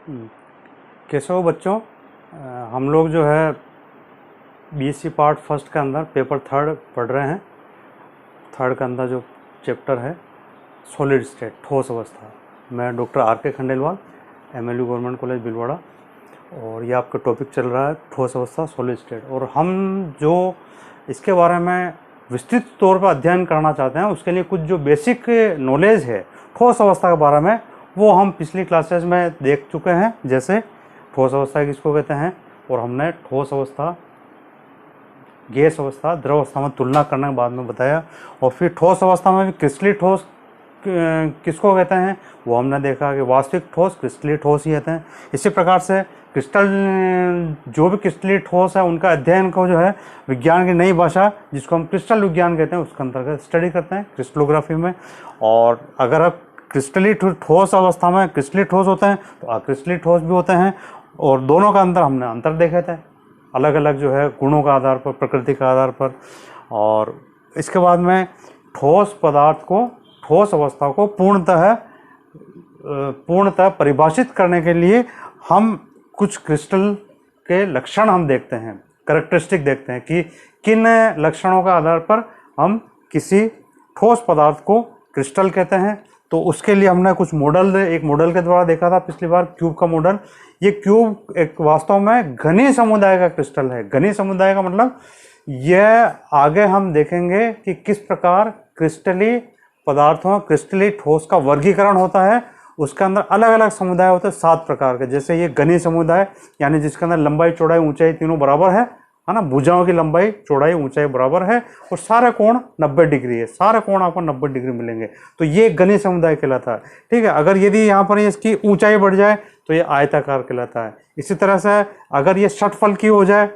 हम्म, कैसे हो बच्चों। हम लोग जो है बीएससी पार्ट फर्स्ट के अंदर पेपर थर्ड पढ़ रहे हैं। थर्ड के अंदर जो चैप्टर है सॉलिड स्टेट, ठोस अवस्था। मैं डॉक्टर आर के खंडेलवाल, एमएलयू गवर्नमेंट कॉलेज भिलवाड़ा, और ये आपका टॉपिक चल रहा है ठोस अवस्था, सॉलिड स्टेट। और हम जो इसके बारे में विस्तृत तौर पर अध्ययन करना चाहते हैं उसके लिए कुछ जो बेसिक नॉलेज है ठोस अवस्था के बारे में, वो हम पिछली क्लासेस में देख चुके हैं। जैसे ठोस अवस्था किसको कहते हैं, और हमने ठोस अवस्था, गैस अवस्था, द्रव अवस्था में तुलना करने के बाद में बताया। और फिर ठोस अवस्था में भी क्रिस्टलीय ठोस किसको कहते हैं, वो हमने देखा कि वास्तविक ठोस क्रिस्टलीय ठोस ही कहते हैं। इसी प्रकार से क्रिस्टल, जो भी क्रिस्टलीय ठोस है उनका अध्ययन को जो है विज्ञान की नई भाषा जिसको हम क्रिस्टल विज्ञान कहते हैं उसके अंतर्गत स्टडी करते हैं क्रिस्टलोग्राफी में। और अगर आप क्रिस्टलीय ठोस अवस्था में क्रिस्टलीय ठोस होते हैं तो अक्रिस्टलीय ठोस भी होते हैं, और दोनों का हमने अंतर देखे थे अलग अलग जो है गुणों का आधार पर, प्रकृति का आधार पर। और इसके बाद में ठोस पदार्थ को, ठोस अवस्था को पूर्णतः परिभाषित करने के लिए हम कुछ क्रिस्टल के लक्षण हम देखते हैं, कैरेक्टरिस्टिक देखते हैं कि किन लक्षणों का आधार पर हम किसी ठोस पदार्थ को क्रिस्टल कहते हैं। तो उसके लिए हमने कुछ मॉडल, एक मॉडल के द्वारा देखा था पिछली बार, क्यूब का मॉडल। ये क्यूब एक वास्तव में घनी समुदाय का क्रिस्टल है। घनी समुदाय का मतलब यह आगे हम देखेंगे कि किस प्रकार क्रिस्टलीय पदार्थों, क्रिस्टलीय ठोस का वर्गीकरण होता है। उसके अंदर अलग अलग समुदाय होते हैं 7 प्रकार के। जैसे ये घनी समुदाय, यानी जिसके अंदर लंबाई चौड़ाई ऊंचाई तीनों बराबर है ना, भुजाओं की लंबाई चौड़ाई ऊंचाई बराबर है, और सारे कोण 90 डिग्री है, सारे कोण आपको 90 डिग्री मिलेंगे। तो ये घनी समुदाय कहलाता है। ठीक है, अगर यदि यहाँ पर इसकी ऊंचाई बढ़ जाए तो ये आयताकार कहलाता है। इसी तरह से अगर ये षटफल की हो जाए,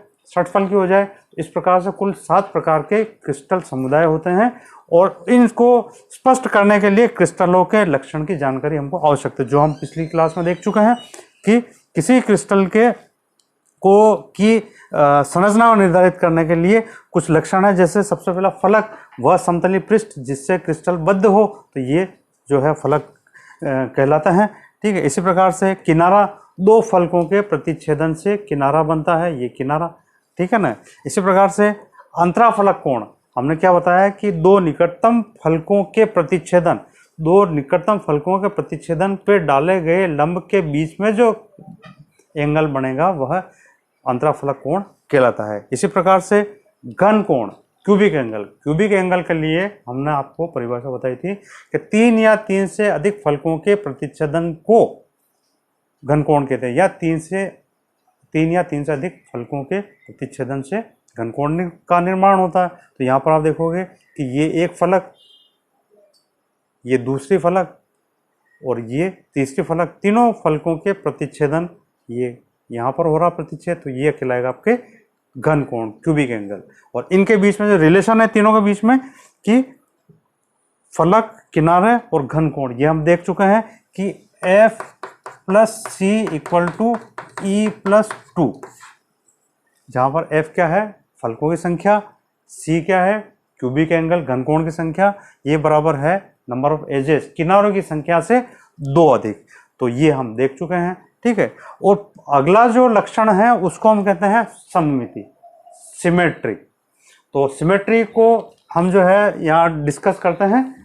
तो इस प्रकार से कुल 7 प्रकार के क्रिस्टल समुदाय होते हैं। और इनको स्पष्ट करने के लिए क्रिस्टलों के लक्षण की जानकारी हमको आवश्यक है, जो हम पिछली क्लास में देख चुके हैं कि किसी क्रिस्टल के की संरचना को निर्धारित करने के लिए कुछ लक्षण है। जैसे सबसे पहला फलक, वह समतली पृष्ठ जिससे क्रिस्टल बद्ध हो, तो ये जो है फलक कहलाता है। ठीक है, इसी प्रकार से किनारा, 2 फलकों के प्रतिच्छेदन से किनारा बनता है, ये किनारा। ठीक है ना। इसी प्रकार से अंतराफलक कोण, हमने क्या बताया कि 2 निकटतम फलकों के प्रतिच्छेदन, 2 निकटतम फलकों के प्रतिच्छेदन पे डाले गए लंब के बीच में जो एंगल बनेगा वह अंतराफलक कोण कहलाता है। इसी प्रकार से घन कोण, क्यूबिक एंगल के लिए हमने आपको परिभाषा बताई थी कि 3 या 3 से अधिक फलकों के प्रतिच्छेदन को घन कोण कहते हैं, या 3 या 3 से अधिक फलकों के प्रतिच्छेदन से घन कोण का निर्माण होता है। तो यहाँ पर आप देखोगे कि ये एक फलक, ये दूसरी फलक और ये तीसरी फलक, तीनों फलकों के प्रतिच्छेदन ये यहाँ पर हो रहा प्रतिच्छेद, तो ये कहलाएगा आपके घन कोण, क्यूबिक एंगल। और इनके बीच में जो रिलेशन है तीनों के बीच में कि फलक, किनारे और घन कोण, ये हम देख चुके हैं कि F + C = E+2, जहाँ पर F क्या है, फलकों की संख्या, C क्या है, क्यूबिक एंगल, घन कोण की संख्या, ये बराबर है नंबर ऑफ एजेस, किनारों की संख्या से 2 अधिक। तो ये हम देख चुके हैं। ठीक है, और अगला जो लक्षण है उसको हम कहते हैं सममिति, सिमेट्री। तो सिमेट्री को हम जो है यहाँ डिस्कस करते हैं।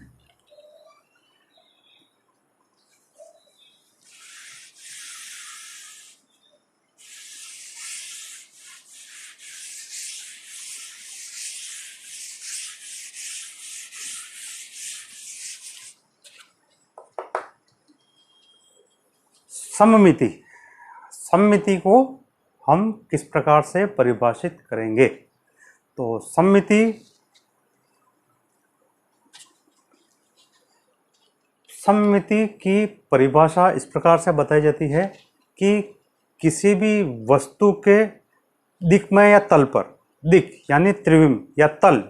सममिति को हम किस प्रकार से परिभाषित करेंगे। तो सममिति की परिभाषा इस प्रकार से बताई जाती है कि किसी भी वस्तु के दिक् में या तल पर, दिक् यानी त्रिविम या तल,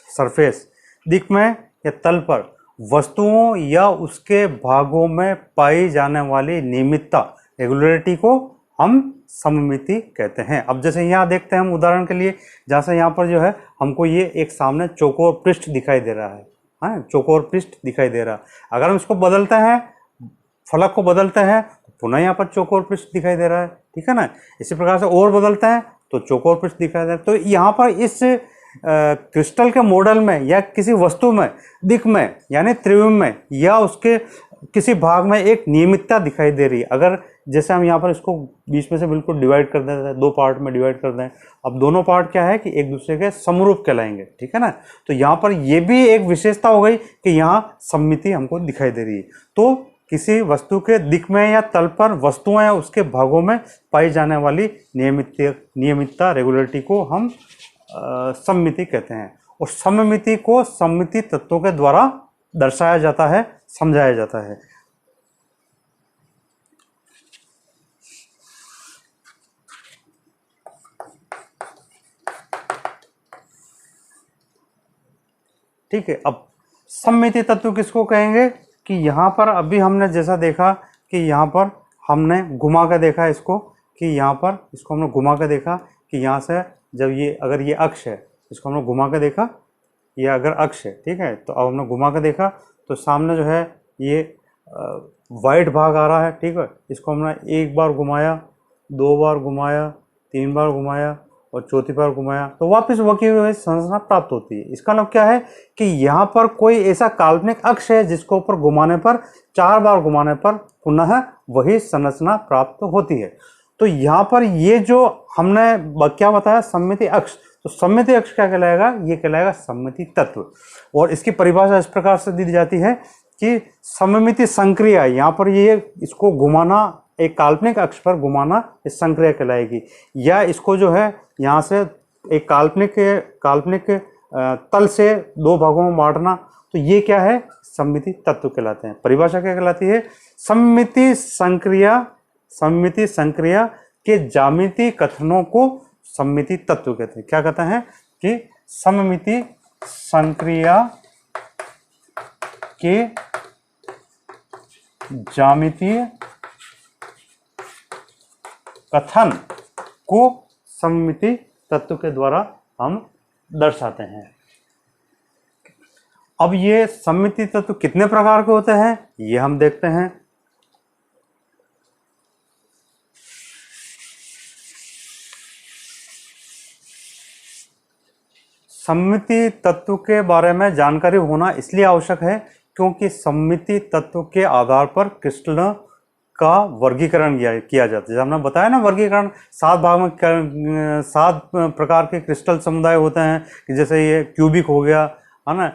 सरफेस, दिक् में या तल पर वस्तुओं या उसके भागों में पाई जाने वाली नियमितता, रेगुलरिटी को हम सममिति कहते हैं। अब जैसे यहाँ देखते हैं हम उदाहरण के लिए, जैसे यहाँ पर जो है हमको ये एक सामने चौकोर पृष्ठ दिखाई दे रहा है, चौकोर पृष्ठ दिखाई दे रहा है। अगर हम इसको बदलते हैं, फलक को बदलते हैं, पुनः यहाँ पर चौकोर पृष्ठ दिखाई दे रहा है, ठीक है ना। इसी प्रकार से और बदलते हैं तो चौकोर पृष्ठ दिखाई दे रहा है। तो यहाँ पर इस क्रिस्टल के मॉडल में या किसी वस्तु में दिक् में यानी त्रिविम में या उसके किसी भाग में एक नियमितता दिखाई दे रही है। अगर जैसे हम यहाँ पर इसको बीच में से बिल्कुल डिवाइड कर देते हैं, दो पार्ट में डिवाइड कर दें, अब दोनों पार्ट क्या है कि एक दूसरे के समरूप कहलाएंगे, ठीक है ना। तो यहाँ पर ये भी एक विशेषता हो गई कि यहाँ सममिति हमको दिखाई दे रही है। तो किसी वस्तु के दिक् में या तल पर वस्तुओं या उसके भागों में पाई जाने वाली नियमितता रेगुलरिटी को हम सममिति कहते हैं। और सममिति को सममिति तत्वों के द्वारा दर्शाया जाता है, समझाया जाता है। ठीक है, अब सममिति तत्व किसको कहेंगे कि यहाँ पर अभी हमने जैसा देखा कि यहाँ पर हमने घुमा कर देखा इसको, कि यहाँ पर इसको हमने घुमा कर देखा कि यहाँ से जब ये अगर ये अक्ष है, इसको हमने घुमा कर देखा, ये अगर अक्ष है, ठीक है। तो अब हमने घुमा कर देखा तो सामने जो है ये वाइट भाग आ रहा है, ठीक है। इसको हमने एक बार घुमाया, दो बार घुमाया, तीन बार घुमाया और चौथी बार घुमाया तो वापस वही हुई संरचना प्राप्त होती है। इसका मतलब क्या है कि यहाँ पर कोई ऐसा काल्पनिक अक्ष है जिसको ऊपर घुमाने पर, चार बार घुमाने पर पुनः वही संरचना प्राप्त होती है। तो यहाँ पर ये जो हमने क्या बताया सममिति अक्ष, तो सममिति अक्ष क्या कहलाएगा, ये कहलाएगा सममिति तत्व। और इसकी परिभाषा इस प्रकार से दी जाती है कि सममिति संक्रिया, यहाँ पर ये इसको घुमाना, एक काल्पनिक अक्ष पर घुमाना इस संक्रिया कहलाएगी। या इसको जो है यहाँ से एक काल्पनिक तल से दो भागों में बांटना, तो ये क्या है, सममिति तत्व कहलाते हैं। परिभाषा क्या कहलाती है, सममिति संक्रिया के ज्यामितीय कथनों को सममिति तत्व कहते हैं। क्या कहते हैं कि सममिति संक्रिया के ज्यामितीय कथन को सममिति तत्व के द्वारा हम दर्शाते हैं। अब ये सममिति तत्व कितने प्रकार के होते हैं ये हम देखते हैं। सममिति तत्व के बारे में जानकारी होना इसलिए आवश्यक है क्योंकि सममिति तत्व के आधार पर क्रिस्टलों का वर्गीकरण किया जाता है। जैसे हमने बताया ना, वर्गीकरण 7 भाग में 7 प्रकार के क्रिस्टल समुदाय होते हैं कि जैसे ये क्यूबिक हो गया, है ना,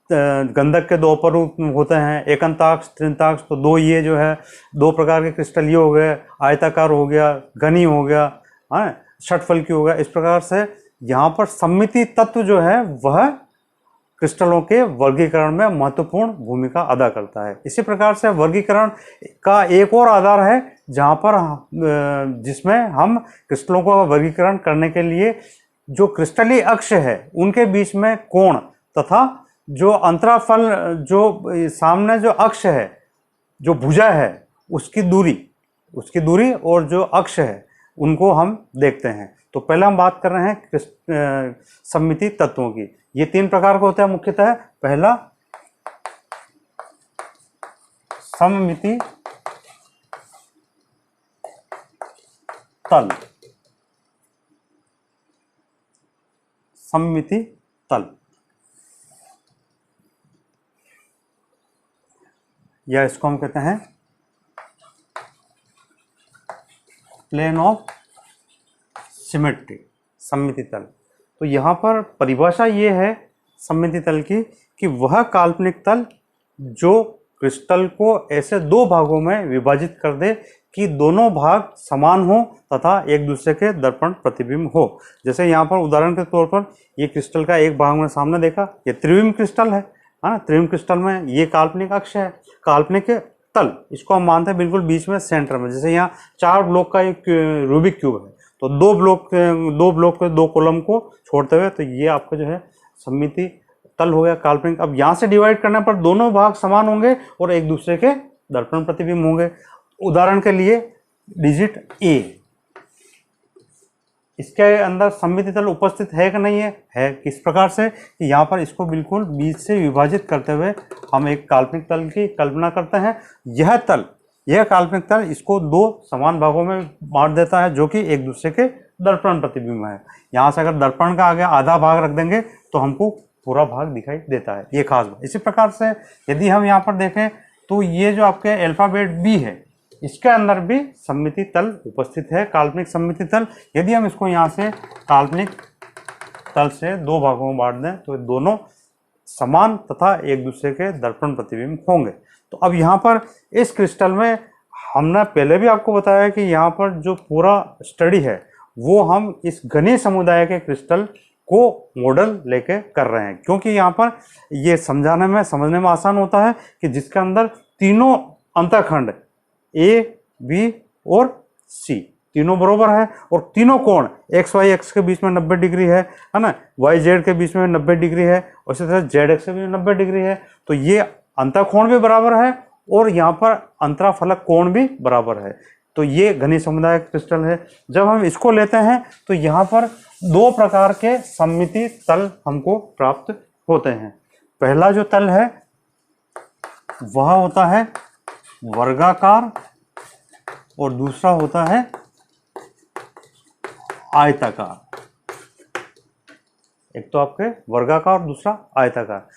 गंधक के 2 स्वरूप होते हैं, एकंताक्ष, त्रिंताक्ष, तो 2 ये जो है 2 प्रकार के क्रिस्टल ये हो गए, आयताकार हो गया, घनी हो गया, है ना, षटफलकी हो गया। इस प्रकार से यहाँ पर सममिति तत्व जो है वह क्रिस्टलों के वर्गीकरण में महत्वपूर्ण भूमिका अदा करता है। इसी प्रकार से वर्गीकरण का एक और आधार है जहाँ पर जिसमें हम क्रिस्टलों का वर्गीकरण करने के लिए जो क्रिस्टलीय अक्ष है उनके बीच में कोण तथा जो अंतराफल, जो सामने जो अक्ष है, जो भुजा है उसकी दूरी और जो अक्ष है उनको हम देखते हैं। तो पहले हम बात कर रहे हैं सममिति तत्वों की। ये 3 प्रकार के होते हैं मुख्यतः। पहला सममिति तल, सममिति तल या इसको हम कहते हैं प्लेन ऑफ सिमेट्री, सममिति तल। तो यहाँ पर परिभाषा ये है सममिति तल की कि वह काल्पनिक तल जो क्रिस्टल को ऐसे 2 भागों में विभाजित कर दे कि दोनों भाग समान हो तथा एक दूसरे के दर्पण प्रतिबिंब हो। जैसे यहाँ पर उदाहरण के तौर पर ये क्रिस्टल का एक भाग में सामने देखा, ये त्रिविम क्रिस्टल है ना। त्रिविम क्रिस्टल में ये काल्पनिक अक्ष है, काल्पनिक तल, इसको हम मानते हैं बिल्कुल बीच में सेंटर में। जैसे यहाँ 4 ब्लॉक का एक रूबिक क्यूब है तो 2 ब्लॉक के 2 कॉलम को छोड़ते हुए, तो ये आपका जो है सममिति तल हो गया काल्पनिक। अब यहाँ से डिवाइड करने पर दोनों भाग समान होंगे और एक दूसरे के दर्पण प्रतिबिंब होंगे। उदाहरण के लिए डिजिट ए, इसके अंदर सममिति तल उपस्थित है कि नहीं है किस प्रकार से कि यहाँ पर इसको बिल्कुल बीच से विभाजित करते हुए हम एक काल्पनिक तल की कल्पना करते हैं। यह तल यह काल्पनिक तल इसको दो समान भागों में बांट देता है जो कि एक दूसरे के दर्पण प्रतिबिंब है। यहाँ से अगर दर्पण का आगे आधा भाग रख देंगे तो हमको पूरा भाग दिखाई देता है, ये खास बात। इसी प्रकार से यदि हम यहाँ पर देखें तो ये जो आपके अल्फाबेट बी है इसके अंदर भी सममिति तल उपस्थित है, काल्पनिक सममिति तल। यदि हम इसको यहाँ से काल्पनिक तल से दो भागों में बांट दें तो दोनों समान तथा एक दूसरे के दर्पण प्रतिबिंब होंगे। तो अब यहाँ पर इस क्रिस्टल में हमने पहले भी आपको बताया कि यहाँ पर जो पूरा स्टडी है वो हम इस घनी समुदाय के क्रिस्टल को मॉडल लेके कर रहे हैं, क्योंकि यहाँ पर ये समझाने में समझने में आसान होता है कि जिसके अंदर तीनों अंतःखंड ए बी और सी तीनों बरोबर है और तीनों कोण एक्स वाई एक्स के बीच में 90 डिग्री है ना, वाई जेड के बीच में 90 डिग्री है और इसी तरह जेड एक्स के बीच में 90 डिग्री है। तो ये अंतःकोण भी बराबर है और यहाँ पर अंतराफलक कोण भी बराबर है। तो ये घनी समुदाय क्रिस्टल है। जब हम इसको लेते हैं तो यहाँ पर दो प्रकार के सममिति तल हमको प्राप्त होते हैं। पहला जो तल है वह होता है वर्गाकार और दूसरा होता है आयताकार। एक तो आपके वर्गाकार और दूसरा आयताकार।